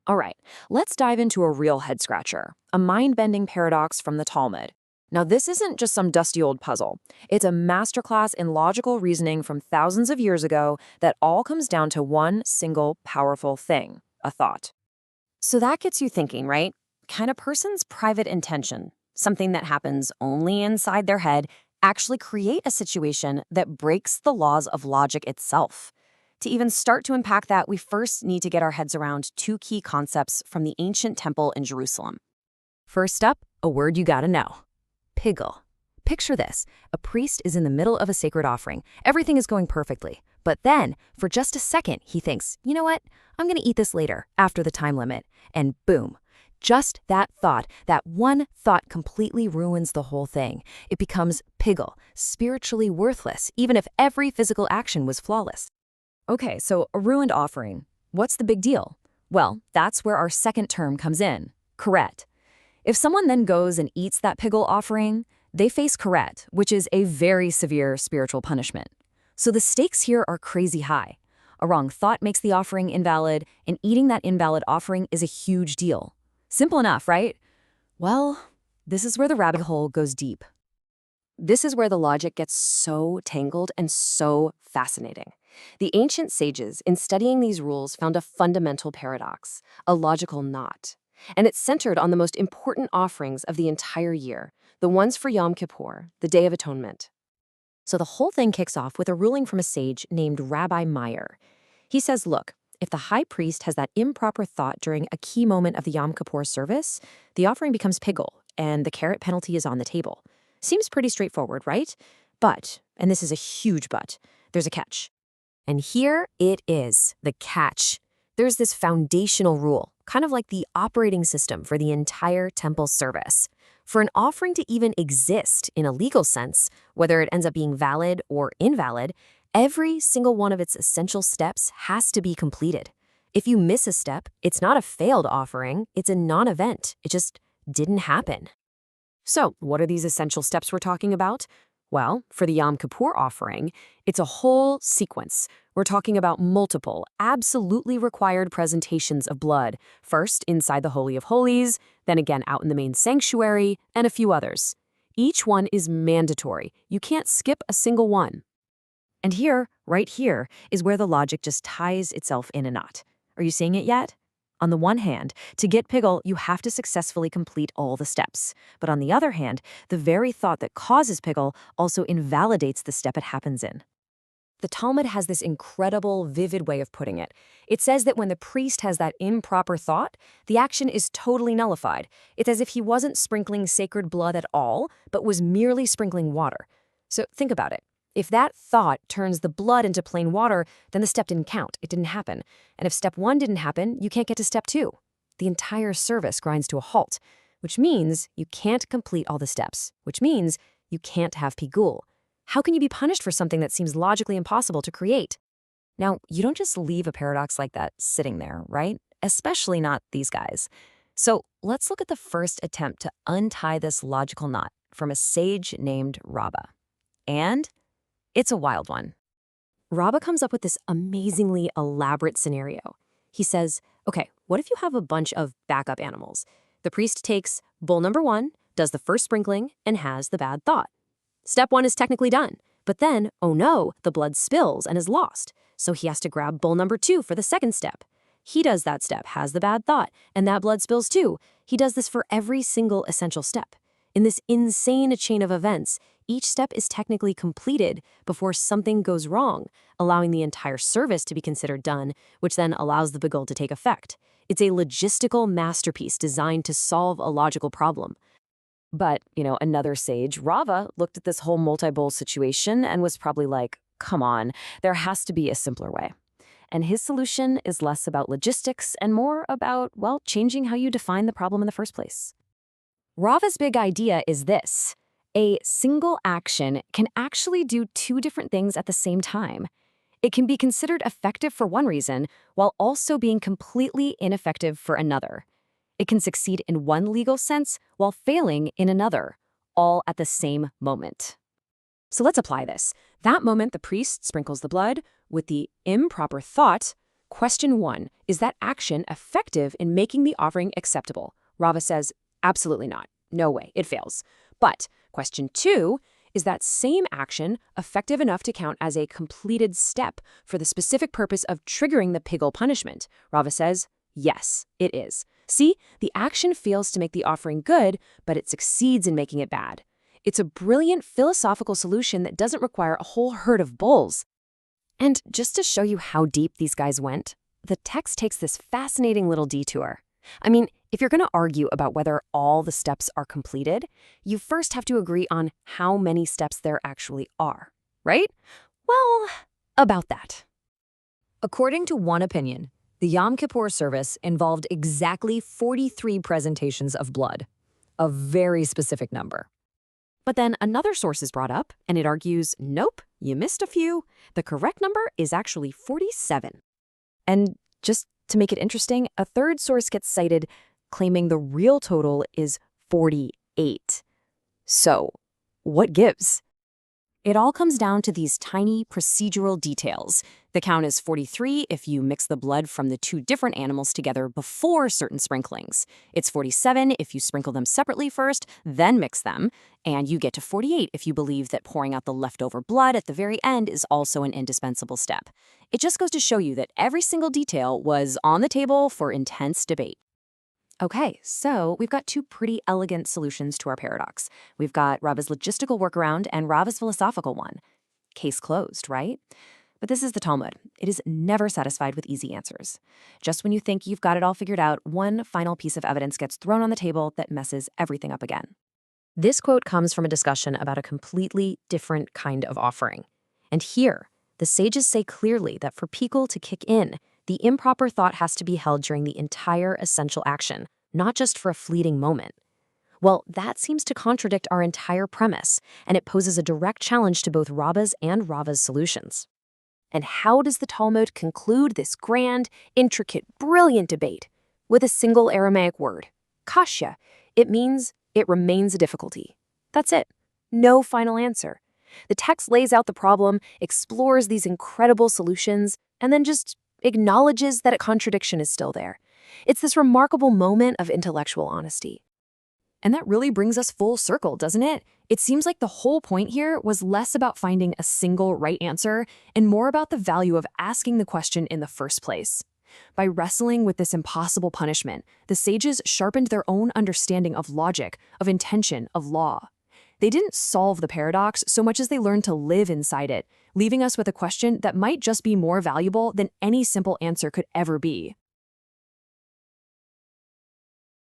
All right, let's dive into a real head-scratcher, a mind-bending paradox from the Talmud. Now, this isn't just some dusty old puzzle. It's a masterclass in logical reasoning from thousands of years ago that all comes down to one single powerful thing, a thought. So that gets you thinking, right? Can a person's private intention, something that happens only inside their head, actually create a situation that breaks the laws of logic itself? To even start to unpack that, we first need to get our heads around two key concepts from the ancient temple in Jerusalem. First up, a word you gotta know. Pigul. Picture this. A priest is in the middle of a sacred offering. Everything is going perfectly. But then, for just a second, he thinks, you know what? I'm gonna eat this later, after the time limit. And boom. Just that thought, that one thought completely ruins the whole thing. It becomes pigul, spiritually worthless, even if every physical action was flawless. Okay, so a ruined offering. What's the big deal? Well, that's where our second term comes in, karet. If someone then goes and eats that pigul offering, they face karet, which is a very severe spiritual punishment. So the stakes here are crazy high. A wrong thought makes the offering invalid, and eating that invalid offering is a huge deal. Simple enough, right? Well, this is where the rabbit hole goes deep. This is where the logic gets so tangled and so fascinating. The ancient sages, in studying these rules, found a fundamental paradox, a logical knot. And it's centered on the most important offerings of the entire year, the ones for Yom Kippur, the Day of Atonement. So the whole thing kicks off with a ruling from a sage named Rabbi Meir. He says, look, if the high priest has that improper thought during a key moment of the Yom Kippur service, the offering becomes pigul, and the karet penalty is on the table. Seems pretty straightforward, right? But, and this is a huge but, there's a catch. And here it is, the catch. There's this foundational rule, kind of like the operating system for the entire temple service. For an offering to even exist in a legal sense, whether it ends up being valid or invalid, every single one of its essential steps has to be completed. If you miss a step, it's not a failed offering, it's a non-event. It just didn't happen. So, what are these essential steps we're talking about? Well, for the Yom Kippur offering, it's a whole sequence. We're talking about multiple, absolutely required presentations of blood, first inside the Holy of Holies, then again out in the main sanctuary, and a few others. Each one is mandatory. You can't skip a single one. And here, right here, is where the logic just ties itself in a knot. Are you seeing it yet? On the one hand, to get pigul, you have to successfully complete all the steps. But on the other hand, the very thought that causes pigul also invalidates the step it happens in. The Talmud has this incredible, vivid way of putting it. It says that when the priest has that improper thought, the action is totally nullified. It's as if he wasn't sprinkling sacred blood at all, but was merely sprinkling water. So think about it. If that thought turns the blood into plain water, then the step didn't count. It didn't happen. And if step 1 didn't happen, you can't get to step 2. The entire service grinds to a halt, which means you can't complete all the steps, which means you can't have pigul. How can you be punished for something that seems logically impossible to create? Now, you don't just leave a paradox like that sitting there, right? Especially not these guys. So let's look at the first attempt to untie this logical knot from a sage named Rabbah. And it's a wild one. Rabbah comes up with this amazingly elaborate scenario. He says, okay, what if you have a bunch of backup animals? The priest takes bull number 1, does the first sprinkling, and has the bad thought. Step 1 is technically done, but then, oh no, the blood spills and is lost. So he has to grab bull number 2 for the second step. He does that step, has the bad thought, and that blood spills too. He does this for every single essential step. In this insane chain of events, each step is technically completed before something goes wrong, allowing the entire service to be considered done, which then allows the pigul to take effect. It's a logistical masterpiece designed to solve a logical problem. But, another sage, Rava, looked at this whole multi-bowl situation and was probably like, come on, there has to be a simpler way. And his solution is less about logistics and more about, changing how you define the problem in the first place. Rava's big idea is this. A single action can actually do 2 different things at the same time. It can be considered effective for one reason, while also being completely ineffective for another. It can succeed in one legal sense while failing in another, all at the same moment. So let's apply this. That moment, the priest sprinkles the blood with the improper thought, Question 1, is that action effective in making the offering acceptable? Rava says, absolutely not. No way, it fails. But question 2, is that same action effective enough to count as a completed step for the specific purpose of triggering the piggle punishment? Rava says, yes, it is. See, the action fails to make the offering good, but it succeeds in making it bad. It's a brilliant philosophical solution that doesn't require a whole herd of bulls. And just to show you how deep these guys went, the text takes this fascinating little detour. I mean, if you're going to argue about whether all the steps are completed, you first have to agree on how many steps there actually are, right? Well, about that. According to one opinion, the Yom Kippur service involved exactly 43 presentations of blood, a very specific number. But then another source is brought up, and it argues, nope, you missed a few. The correct number is actually 47. And just to make it interesting, a third source gets cited claiming the real total is 48. So, what gives? It all comes down to these tiny procedural details. The count is 43 if you mix the blood from the two different animals together before certain sprinklings. It's 47 if you sprinkle them separately first, then mix them. And you get to 48 if you believe that pouring out the leftover blood at the very end is also an indispensable step. It just goes to show you that every single detail was on the table for intense debate. Okay, so we've got two pretty elegant solutions to our paradox. We've got Rava's logistical workaround and Rava's philosophical one. Case closed, right? But this is the Talmud. It is never satisfied with easy answers. Just when you think you've got it all figured out, one final piece of evidence gets thrown on the table that messes everything up again. This quote comes from a discussion about a completely different kind of offering. And here, the sages say clearly that for Pikul to kick in, the improper thought has to be held during the entire essential action, not just for a fleeting moment. Well, that seems to contradict our entire premise, and it poses a direct challenge to both Rabba's and Rava's solutions. And how does the Talmud conclude this grand, intricate, brilliant debate? With a single Aramaic word, kasha. It means it remains a difficulty. That's it. No final answer. The text lays out the problem, explores these incredible solutions, and then just acknowledges that a contradiction is still there. It's this remarkable moment of intellectual honesty. And that really brings us full circle, doesn't it? It seems like the whole point here was less about finding a single right answer and more about the value of asking the question in the first place. By wrestling with this impossible punishment, the sages sharpened their own understanding of logic, of intention, of law. They didn't solve the paradox so much as they learned to live inside it, leaving us with a question that might just be more valuable than any simple answer could ever be.